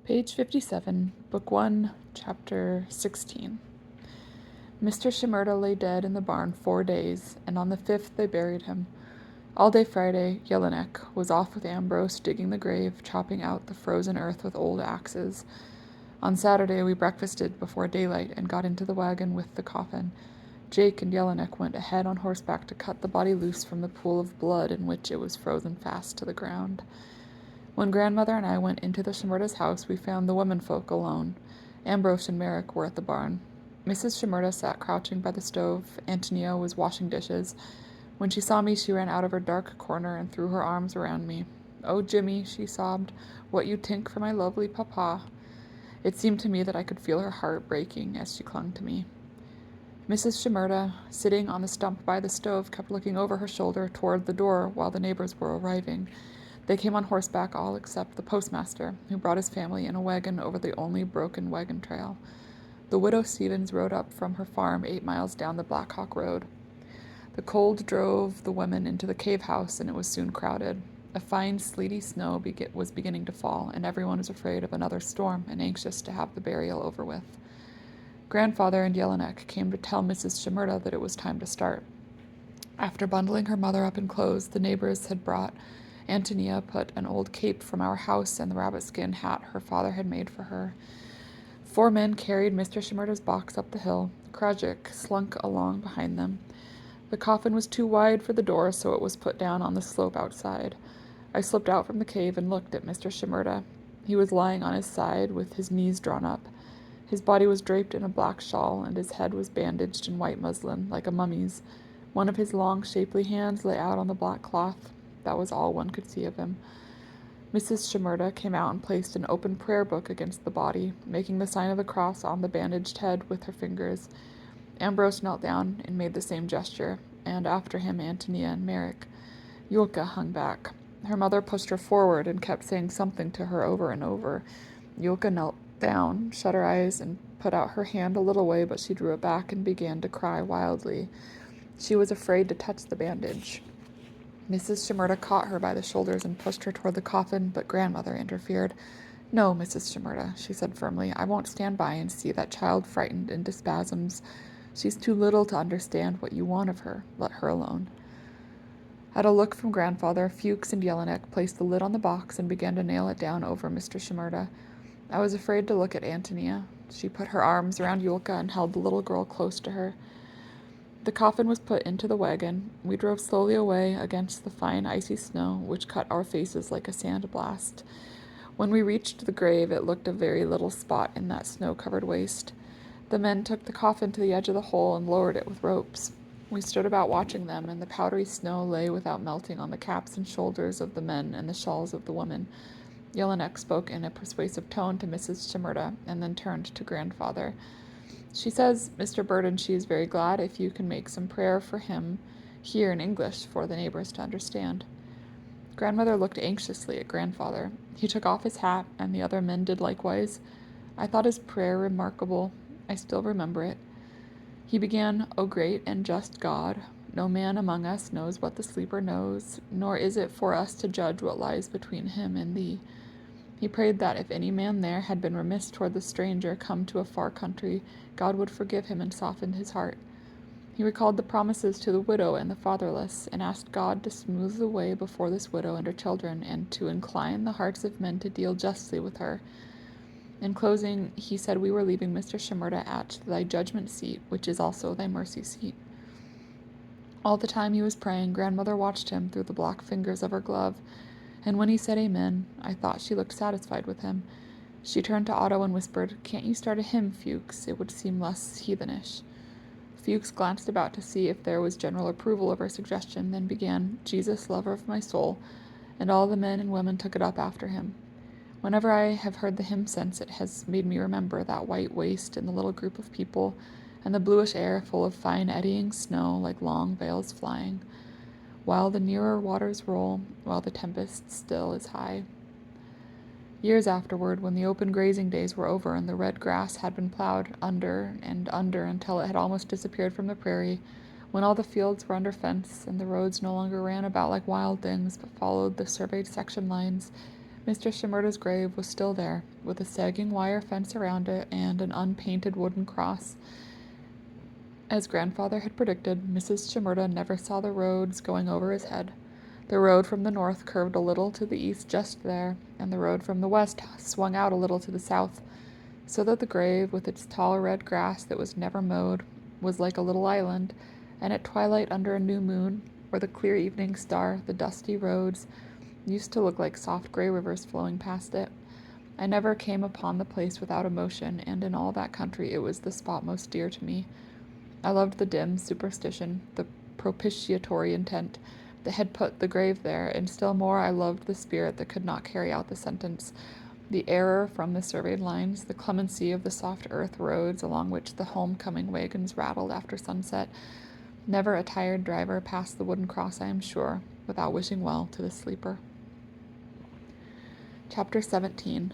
Page 57, Book 1, Chapter 16. Mr. Shimerda lay dead in the barn 4 days, and on the 5th they buried him. All day Friday, Jelinek was off with Ambrose digging the grave, chopping out the frozen earth with old axes. On Saturday we breakfasted before daylight and got into the wagon with the coffin. Jake and Jelinek went ahead on horseback to cut the body loose from the pool of blood in which it was frozen fast to the ground. When grandmother and I went into the Shimerda's house, we found the womenfolk alone. Ambrose and Merrick were at the barn. Mrs. Shimerda sat crouching by the stove. Antonia was washing dishes. When she saw me, she ran out of her dark corner and threw her arms around me. "Oh, Jimmy," she sobbed, "what you tink for my lovely papa." It seemed to me that I could feel her heart breaking as she clung to me. Mrs. Shimerda, sitting on the stump by the stove, kept looking over her shoulder toward the door while the neighbors were arriving. They came on horseback, all except the postmaster, who brought his family in a wagon over the only broken wagon trail. The widow Stevens rode up from her farm 8 miles down the Black Hawk Road. The cold drove the women into the cave house, and it was soon crowded. A fine, sleety snow was beginning to fall, and everyone was afraid of another storm and anxious to have the burial over with. Grandfather and Jelinek came to tell Mrs. Shimerda that it was time to start. After bundling her mother up in clothes, the neighbors had brought Antonia put an old cape from our house and the rabbit-skin hat her father had made for her. 4 men carried Mr. Shimerda's box up the hill. Krajik slunk along behind them. The coffin was too wide for the door, so it was put down on the slope outside. I slipped out from the cave and looked at Mr. Shimerda. He was lying on his side with his knees drawn up. His body was draped in a black shawl, and his head was bandaged in white muslin, like a mummy's. One of his long, shapely hands lay out on the black cloth. That was all one could see of him. Mrs. Shimerda came out and placed an open prayer book against the body, making the sign of the cross on the bandaged head with her fingers. Ambrose knelt down and made the same gesture, and after him Antonia and Merrick. Yulka hung back. Her mother pushed her forward and kept saying something to her over and over. Yulka knelt down, shut her eyes, and put out her hand a little way, but she drew it back and began to cry wildly. She was afraid to touch the bandage. Mrs. Shimerda caught her by the shoulders and pushed her toward the coffin, but grandmother interfered. "No, Mrs. Shimerda," she said firmly, "I won't stand by and see that child frightened into spasms. She's too little to understand what you want of her. Let her alone." At a look from grandfather, Fuchs and Jelinek placed the lid on the box and began to nail it down over Mr. Shimerda. I was afraid to look at Antonia. She put her arms around Yulka and held the little girl close to her. The coffin was put into the wagon. We drove slowly away against the fine icy snow, which cut our faces like a sandblast. When we reached the grave, it looked a very little spot in that snow-covered waste. The men took the coffin to the edge of the hole and lowered it with ropes. We stood about watching them, and the powdery snow lay without melting on the caps and shoulders of the men and the shawls of the women. Jelinek spoke in a persuasive tone to Mrs. Shimerda, and then turned to grandfather. "She says, Mr. Burden, she is very glad if you can make some prayer for him here in English for the neighbors to understand." Grandmother looked anxiously at grandfather. He took off his hat, and the other men did likewise. I thought his prayer remarkable. I still remember it. He began, "O great and just God, no man among us knows what the sleeper knows, nor is it for us to judge what lies between him and thee." He prayed that if any man there had been remiss toward the stranger come to a far country, God would forgive him and soften his heart. He recalled the promises to the widow and the fatherless, and asked God to smooth the way before this widow and her children, and to incline the hearts of men to deal justly with her. In closing, he said we were leaving Mr. Shimerda at thy judgment seat, which is also thy mercy seat. All the time he was praying, grandmother watched him through the black fingers of her glove, and when he said amen, I thought she looked satisfied with him. She turned to Otto and whispered, "Can't you start a hymn, Fuchs? It would seem less heathenish." Fuchs glanced about to see if there was general approval of her suggestion, then began, "Jesus, lover of my soul," and all the men and women took it up after him. Whenever I have heard the hymn since, it has made me remember that white waste and the little group of people, and the bluish air full of fine eddying snow like long veils flying, while the nearer waters roll, while the tempest still is high. Years afterward, when the open grazing days were over and the red grass had been plowed under and under until it had almost disappeared from the prairie, when all the fields were under fence and the roads no longer ran about like wild things but followed the surveyed section lines, Mr. Shimerda's grave was still there, with a sagging wire fence around it and an unpainted wooden cross. As grandfather had predicted, Mrs. Shimerda never saw the roads going over his head. The road from the north curved a little to the east just there, and the road from the west swung out a little to the south, so that the grave, with its tall red grass that was never mowed, was like a little island, and at twilight under a new moon, or the clear evening star, the dusty roads used to look like soft gray rivers flowing past it. I never came upon the place without emotion, and in all that country it was the spot most dear to me. I loved the dim superstition, the propitiatory intent that had put the grave there, and still more I loved the spirit that could not carry out the sentence, the error from the surveyed lines, the clemency of the soft earth roads along which the homecoming wagons rattled after sunset. Never a tired driver passed the wooden cross, I am sure, without wishing well to the sleeper. Chapter 17.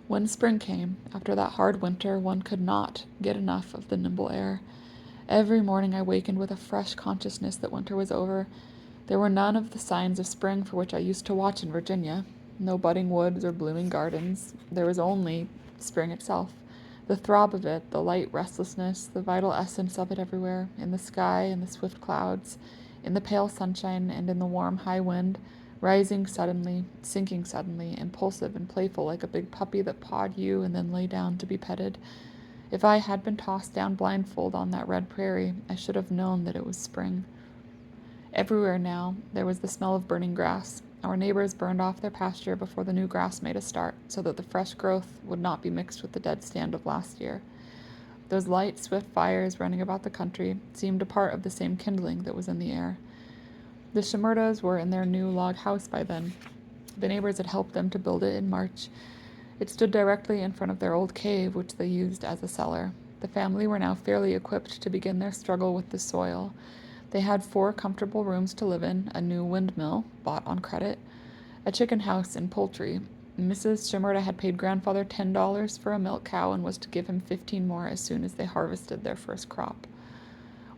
When spring came, after that hard winter, one could not get enough of the nimble air. Every morning I wakened with a fresh consciousness that winter was over. There were none of the signs of spring for which I used to watch in Virginia. No budding woods or blooming gardens. There was only spring itself. The throb of it, the light restlessness, the vital essence of it everywhere, in the sky, in the swift clouds, in the pale sunshine, and in the warm high wind, rising suddenly, sinking suddenly, impulsive and playful like a big puppy that pawed you and then lay down to be petted. If I had been tossed down blindfold on that red prairie, I should have known that it was spring. Everywhere now there was the smell of burning grass. Our neighbors burned off their pasture before the new grass made a start, so that the fresh growth would not be mixed with the dead stand of last year. Those light, swift fires running about the country seemed a part of the same kindling that was in the air. The Shimerdas were in their new log house by then. The neighbors had helped them to build it in March. It stood directly in front of their old cave, which they used as a cellar. The family were now fairly equipped to begin their struggle with the soil. They had 4 comfortable rooms to live in, a new windmill, bought on credit, a chicken house and poultry. Mrs. Shimerda had paid grandfather $10 for a milk cow and was to give him 15 more as soon as they harvested their first crop.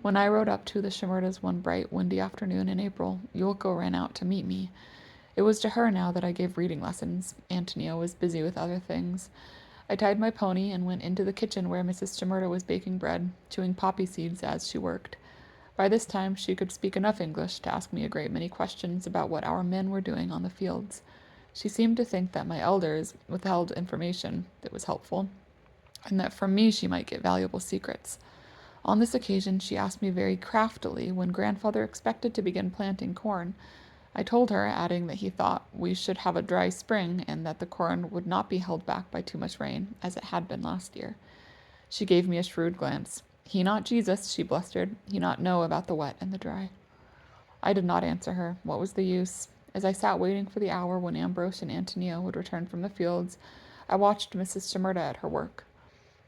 When I rode up to the Shimerdas one bright, windy afternoon in April, Yulko ran out to meet me. It was to her now that I gave reading lessons. Antonia was busy with other things. I tied my pony and went into the kitchen where Mrs. Shimerda was baking bread, chewing poppy seeds as she worked. By this time she could speak enough English to ask me a great many questions about what our men were doing on the fields. She seemed to think that my elders withheld information that was helpful, and that from me she might get valuable secrets. On this occasion she asked me very craftily when grandfather expected to begin planting corn. I told her, adding that he thought we should have a dry spring and that the corn would not be held back by too much rain, as it had been last year. She gave me a shrewd glance. He not Jesus, she blustered. He not know about the wet and the dry. I did not answer her. What was the use? As I sat waiting for the hour when Ambrose and Antonia would return from the fields, I watched Mrs. Shimerda at her work.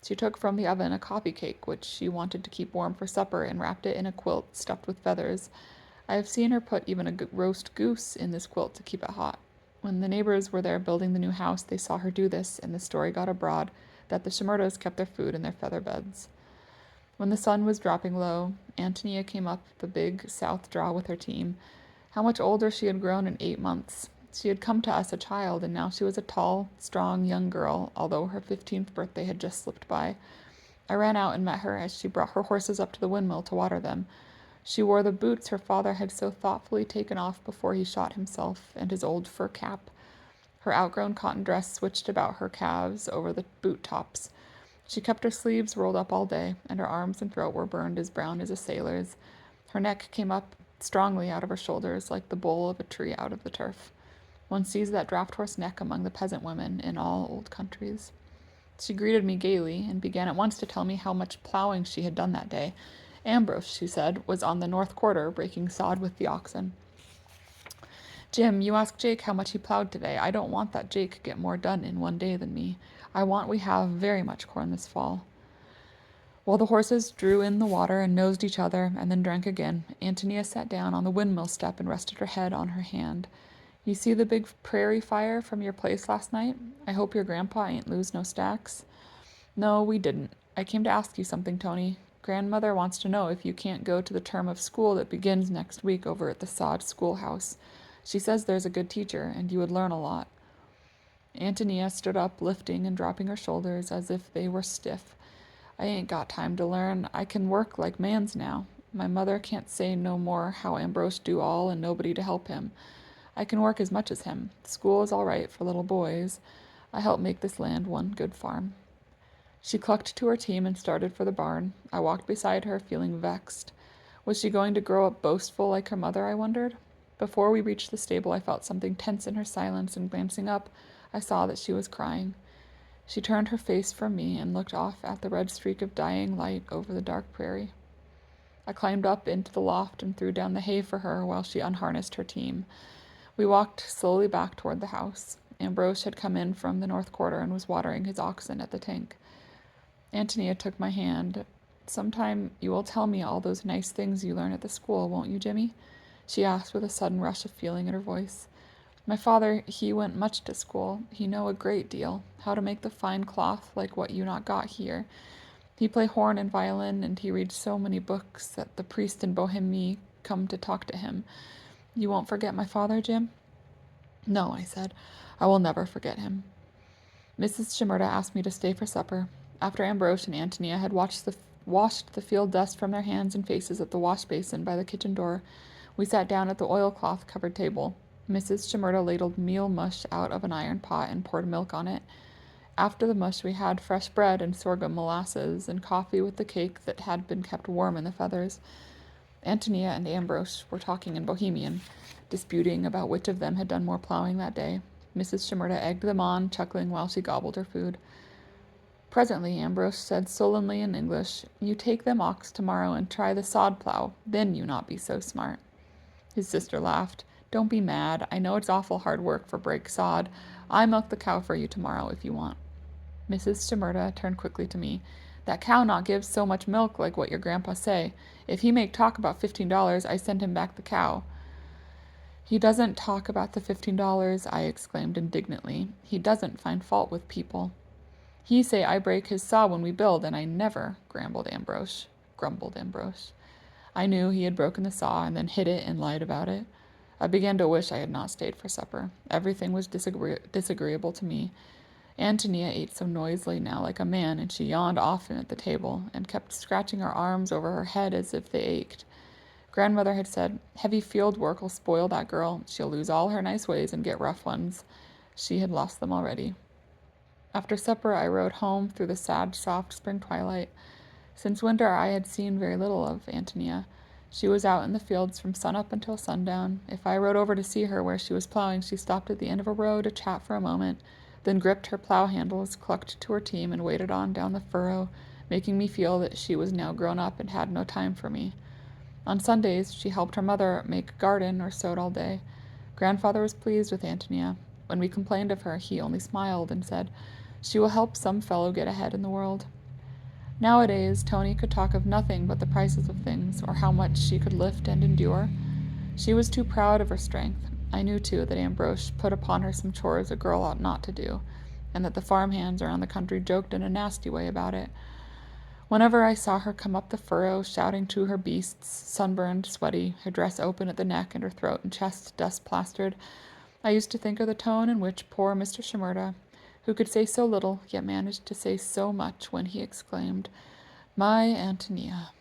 She took from the oven a coffee cake, which she wanted to keep warm for supper, and wrapped it in a quilt stuffed with feathers. I have seen her put even a roast goose in this quilt to keep it hot. When the neighbors were there building the new house, they saw her do this, and the story got abroad that the Shimerdas kept their food in their feather beds. When the sun was dropping low, Antonia came up the big south draw with her team. How much older she had grown in 8 months. She had come to us a child, and now she was a tall, strong young girl, although her 15th birthday had just slipped by. I ran out and met her as she brought her horses up to the windmill to water them. She wore the boots her father had so thoughtfully taken off before he shot himself, and his old fur cap. Her outgrown cotton dress switched about her calves over the boot tops. She kept her sleeves rolled up all day, and her arms and throat were burned as brown as a sailor's. Her neck came up strongly out of her shoulders, like the bole of a tree out of the turf. One sees that draft horse neck among the peasant women in all old countries. She greeted me gaily, and began at once to tell me how much plowing she had done that day. Ambrose, she said, was on the north quarter, breaking sod with the oxen. Jim, you ask Jake how much he plowed today. I don't want that Jake get more done in one day than me. I want we have very much corn this fall. While the horses drew in the water and nosed each other and then drank again, Antonia sat down on the windmill step and rested her head on her hand. You see the big prairie fire from your place last night? I hope your grandpa ain't lose no stacks. No, we didn't. I came to ask you something, Tony. Grandmother wants to know if you can't go to the term of school that begins next week over at the sod schoolhouse. She says there's a good teacher, and you would learn a lot. Antonia stood up, lifting and dropping her shoulders as if they were stiff. I ain't got time to learn. I can work like mans now. My mother can't say no more how Ambrose do all and nobody to help him. I can work as much as him. School is all right for little boys. I help make this land one good farm. She clucked to her team and started for the barn. I walked beside her, feeling vexed. Was she going to grow up boastful like her mother, I wondered? Before we reached the stable, I felt something tense in her silence, and glancing up, I saw that she was crying. She turned her face from me and looked off at the red streak of dying light over the dark prairie. I climbed up into the loft and threw down the hay for her while she unharnessed her team. We walked slowly back toward the house. Ambrose had come in from the north quarter and was watering his oxen at the tank. Antonia took my hand. "Sometime you will tell me all those nice things you learn at the school, won't you, Jimmy?" she asked with a sudden rush of feeling in her voice. "My father, he went much to school. He know a great deal. How to make the fine cloth like what you not got here. He play horn and violin, and he reads so many books that the priest in Bohemie come to talk to him. You won't forget my father, Jim?" "No," I said. "I will never forget him." Mrs. Shimerda asked me to stay for supper. After Ambrose and Antonia had washed the field dust from their hands and faces at the wash basin by the kitchen door, we sat down at the oilcloth-covered table. Mrs. Shimerda ladled meal mush out of an iron pot and poured milk on it. After the mush we had fresh bread and sorghum molasses, and coffee with the cake that had been kept warm in the feathers. Antonia and Ambrose were talking in Bohemian, disputing about which of them had done more plowing that day. Mrs. Shimerda egged them on, chuckling while she gobbled her food. Presently Ambrose said sullenly in English, "You take them ox tomorrow and try the sod plow, then you not be so smart." His sister laughed. "Don't be mad. I know it's awful hard work for break sod. I milk the cow for you tomorrow if you want." Mrs. Shimerda turned quickly to me. "That cow not give so much milk like what your grandpa say. If he make talk about $15, I send him back the cow." "He doesn't talk about the $15, I exclaimed indignantly. "He doesn't find fault with people." "He say I break his saw when we build, and I never," grumbled Ambrose. I knew he had broken the saw and then hid it and lied about it. I began to wish I had not stayed for supper. Everything was disagreeable to me. Antonia ate so noisily now like a man, and she yawned often at the table, and kept scratching her arms over her head as if they ached. Grandmother had said, "Heavy field work'll spoil that girl. She'll lose all her nice ways and get rough ones." She had lost them already. After supper I rode home through the sad, soft spring twilight. Since winter I had seen very little of Antonia. She was out in the fields from sunup until sundown. If I rode over to see her where she was plowing, she stopped at the end of a row to chat for a moment, then gripped her plow handles, clucked to her team, and waded on down the furrow, making me feel that she was now grown up and had no time for me. On Sundays, she helped her mother make a garden or sewed all day. Grandfather was pleased with Antonia. When we complained of her, he only smiled and said, "She will help some fellow get ahead in the world." Nowadays, Tony could talk of nothing but the prices of things, or how much she could lift and endure. She was too proud of her strength. I knew, too, that Ambrose put upon her some chores a girl ought not to do, and that the farm hands around the country joked in a nasty way about it. Whenever I saw her come up the furrow, shouting to her beasts, sunburned, sweaty, her dress open at the neck and her throat and chest dust-plastered, I used to think of the tone in which poor Mr. Shimerda, who could say so little, yet managed to say so much, when he exclaimed, "My Antonia!"